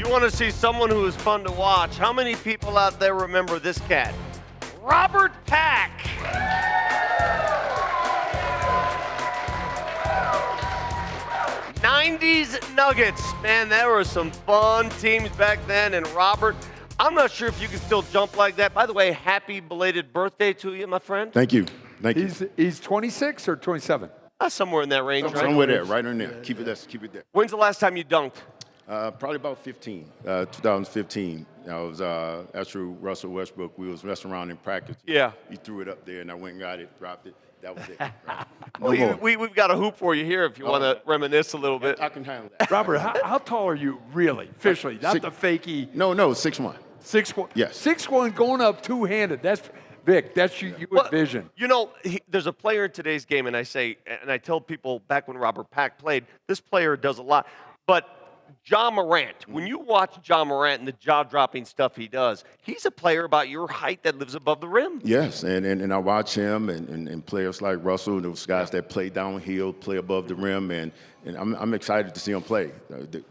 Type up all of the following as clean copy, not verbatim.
You want to see someone who is fun to watch? How many people out there remember this cat? Robert Pack. '90s Nuggets. Man, there were some fun teams back then. And Robert, I'm not sure if you can still jump like that. By the way, happy belated birthday to you, my friend. Thank you. Thank you. He's 26 or 27? Somewhere in that range, right? Somewhere there, right in there. Keep it there. When's the last time you dunked? Probably about 2015. I was after Russell Westbrook. We was messing around in practice. Yeah. He threw it up there, and I went and got it, dropped it. That was it. Right. Well, we've got a hoop for you here if you want to reminisce a little bit. I can handle that. Robert, how tall are you really, officially? Not the fakey. No, 6'1". 6'1". Yes. 6'1", going up two-handed. That's Vic. That's you envision. You know, there's a player in today's game, and I tell people back when Robert Pack played, this player does a lot. But Ja Morant, when you watch Ja Morant and the jaw-dropping stuff he does, he's a player about your height that lives above the rim. Yes, and I watch him and players like Russell and those guys that play downhill, play above the rim, and I'm excited to see them play.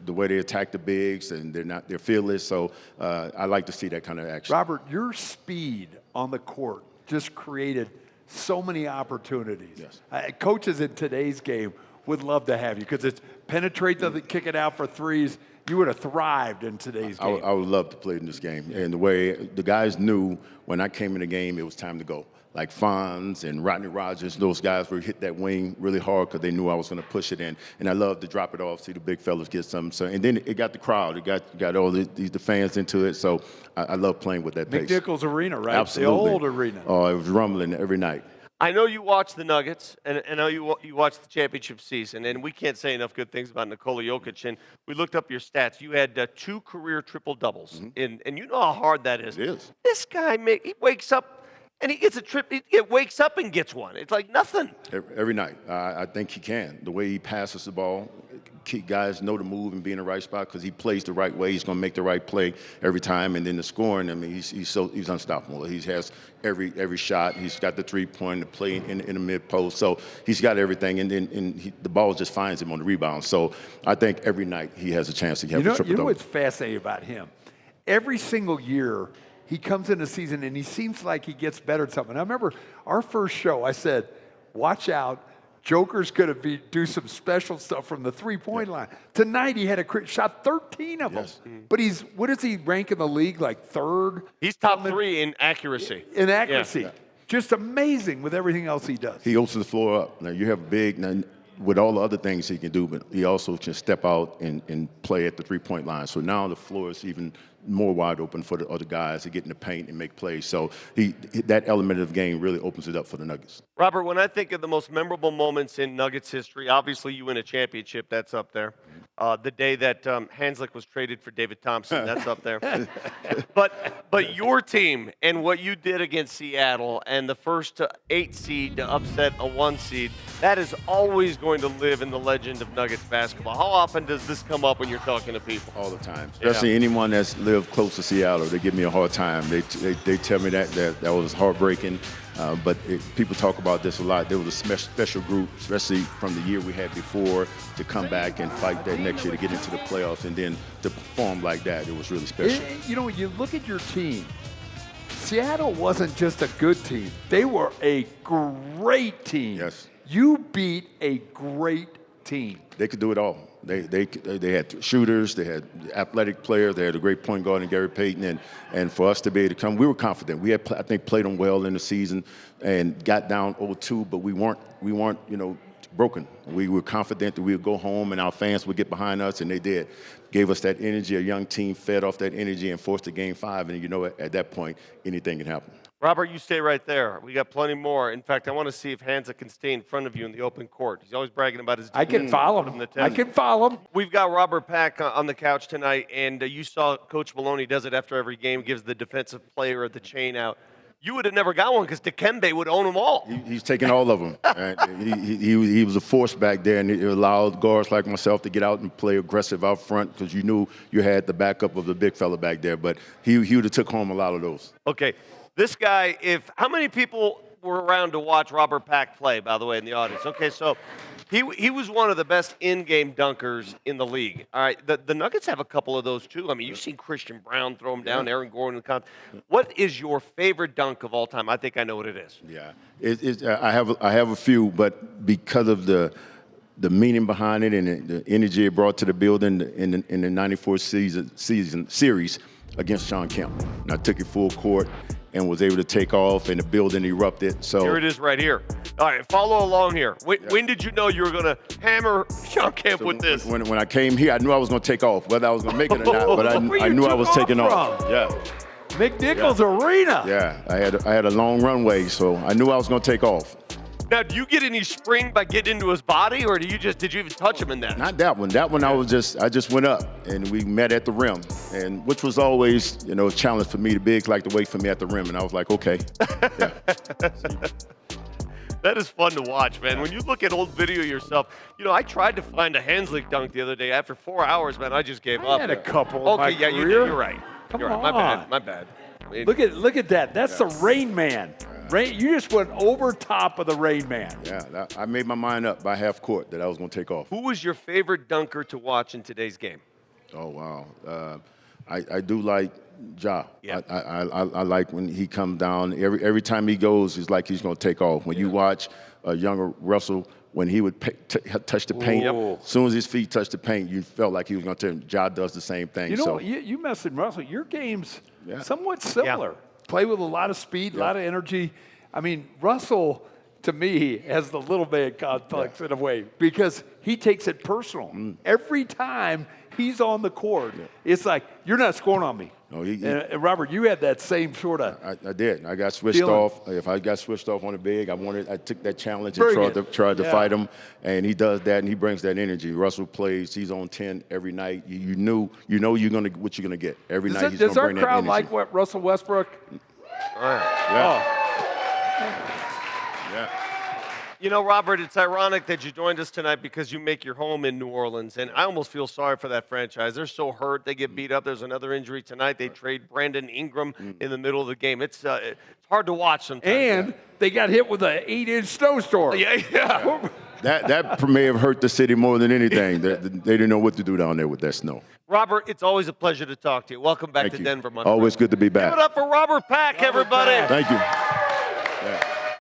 The way they attack the bigs, and they're fearless. So I like to see that kind of action. Robert, your speed on the court just created so many opportunities. Yes. Coaches in today's game would love to have you because it's penetrate, doesn't kick it out for threes. You would have thrived in today's game. I would love to play in this game. And the way the guys knew when I came in the game, it was time to go. Like Fonz and Rodney Rogers, those guys would hit that wing really hard because they knew I was going to push it in. And I love to drop it off, see the big fellas get something. So, and then it got the crowd. It got all the fans into it. So I love playing with that pace. McNichols Arena, right? Absolutely. The old arena. Oh, it was rumbling every night. I know you watch the Nuggets, and I know you watch the championship season, and we can't say enough good things about Nikola Jokic. And we looked up your stats. You had 2 career triple-doubles, and you know how hard that is. It is. This guy, he wakes up, and he gets a trip. He wakes up and gets one. It's like nothing. Every night. I think he can. The way he passes the ball, guys know to move and be in the right spot because he plays the right way. He's going to make the right play every time. And then the scoring, I mean, he's unstoppable. He has every shot. He's got the three-point, the play in the mid-post. So he's got everything. And then the ball just finds him on the rebound. So I think every night he has a chance to have a triple-double. You know what's fascinating about him? Every single year, he comes in the season and he seems like he gets better at something. I remember our first show, I said, watch out. Joker's going to do some special stuff from the three-point line. Tonight he had shot 13 of them. But what does he rank in the league, like third? He's top 3 in accuracy. In accuracy. Yeah. Just amazing with everything else he does. He opens the floor up. Now, you have with all the other things he can do, but he also can step out and play at the three-point line. So now the floor is even more wide open for the other guys to get in the paint and make plays. So that element of the game really opens it up for the Nuggets. Robert, when I think of the most memorable moments in Nuggets history, obviously you win a championship, that's up there. The day that Hanslick was traded for David Thompson, that's up there. But your team and what you did against Seattle and the first 8 seed to upset a 1 seed, that is always going to live in the legend of Nuggets basketball. How often does this come up when you're talking to people? All the time, especially anyone that's lived close to Seattle. They give me a hard time. They tell me that was heartbreaking. But people talk about this a lot. There was a special group, especially from the year we had before, to come back and fight that next year to get into the playoffs and then to perform like that. It was really special. You know, when you look at your team, Seattle wasn't just a good team. They were a great team. Yes. You beat a great team. They could do it all. They had shooters, they had athletic players, they had a great point guard in Gary Payton, and for us to be able to come, we were confident. We had, I think, played them well in the season and got down 0-2, but we weren't broken. We were confident that we would go home and our fans would get behind us, and they did. Gave us that energy. A young team fed off that energy and forced a game 5, and at that point, anything can happen. Robert, you stay right there. We got plenty more. In fact, I want to see if Hansa can stay in front of you in the open court. He's always bragging about his. I can follow him. I can follow him. We've got Robert Pack on the couch tonight, and you saw Coach Maloney does it after every game, gives the defensive player the chain out. You would have never got one because Dikembe would own them all. He's taking all of them. Right? He was a force back there, and it allowed guards like myself to get out and play aggressive out front because you knew you had the backup of the big fella back there. But he would have took home a lot of those. Okay. This guy, how many people were around to watch Robert Pack play, by the way, in the audience? Okay, so He was one of the best in-game dunkers in the league. All right, the Nuggets have a couple of those too. I mean, you've seen Christian Brown throw him down, Aaron Gordon. What is your favorite dunk of all time? I think I know what it is. Yeah, I have a few, but because of the meaning behind it and the energy it brought to the building in the '94 season series against Sean Kemp, and I took it full court and was able to take off, and the building erupted. So here it is right here. All right, follow along here. When did you know you were going to hammer Sean Kemp with this? When I came here, I knew I was going to take off, whether I was going to make it or not, but I knew I was taking off. Yeah. McNichols Arena. Yeah, I had a long runway, so I knew I was going to take off. Now, do you get any spring by getting into his body, or did you even touch him in that? Not that one. That one I just went up, and we met at the rim, and which was always, a challenge for me. The bigs like to wait for me at the rim, and I was like, okay. Yeah. That is fun to watch, man. When you look at old video yourself, I tried to find a Hanslick dunk the other day. After 4 hours, man, I just gave up. I had a couple. Okay, yeah, career. you're right. You're right. My bad. I mean, Look at that. That's the Rain Man. You just went over top of the Rain Man. Yeah, I made my mind up by half court that I was going to take off. Who was your favorite dunker to watch in today's game? Oh, wow. I do like Ja. Yeah. I like when he comes down. Every time he goes, it's like he's going to take off. When you watch younger Russell, when he would touch the paint, as soon as his feet touched the paint, you felt like he was going to turn. Ja does the same thing. You mentioned Russell. Your game's somewhat similar. Yeah. Play with a lot of speed, a lot of energy. I mean, Russell, to me, has the little man complex in a way because he takes it personal. Every time he's on the court, it's like, you're not scoring on me. No, and Robert, you had that same sort of. I did. I got switched off. If I got switched off on a big, I took that challenge and tried to fight him, and he does that, and he brings that energy. Russell plays. He's on 10 every night. You know what you're gonna get every night. He's does gonna our bring crowd that like what Russell Westbrook? Yeah. Robert, it's ironic that you joined us tonight because you make your home in New Orleans, and I almost feel sorry for that franchise. They're so hurt. They get beat up. There's another injury tonight. They trade Brandon Ingram in the middle of the game. It's hard to watch sometimes. And they got hit with an 8-inch snowstorm. Yeah. That may have hurt the city more than anything. They didn't know what to do down there with that snow. Robert, it's always a pleasure to talk to you. Welcome back to Denver, Monday. Always good to be back. Give it up for Robert Pack, everybody. Thank you.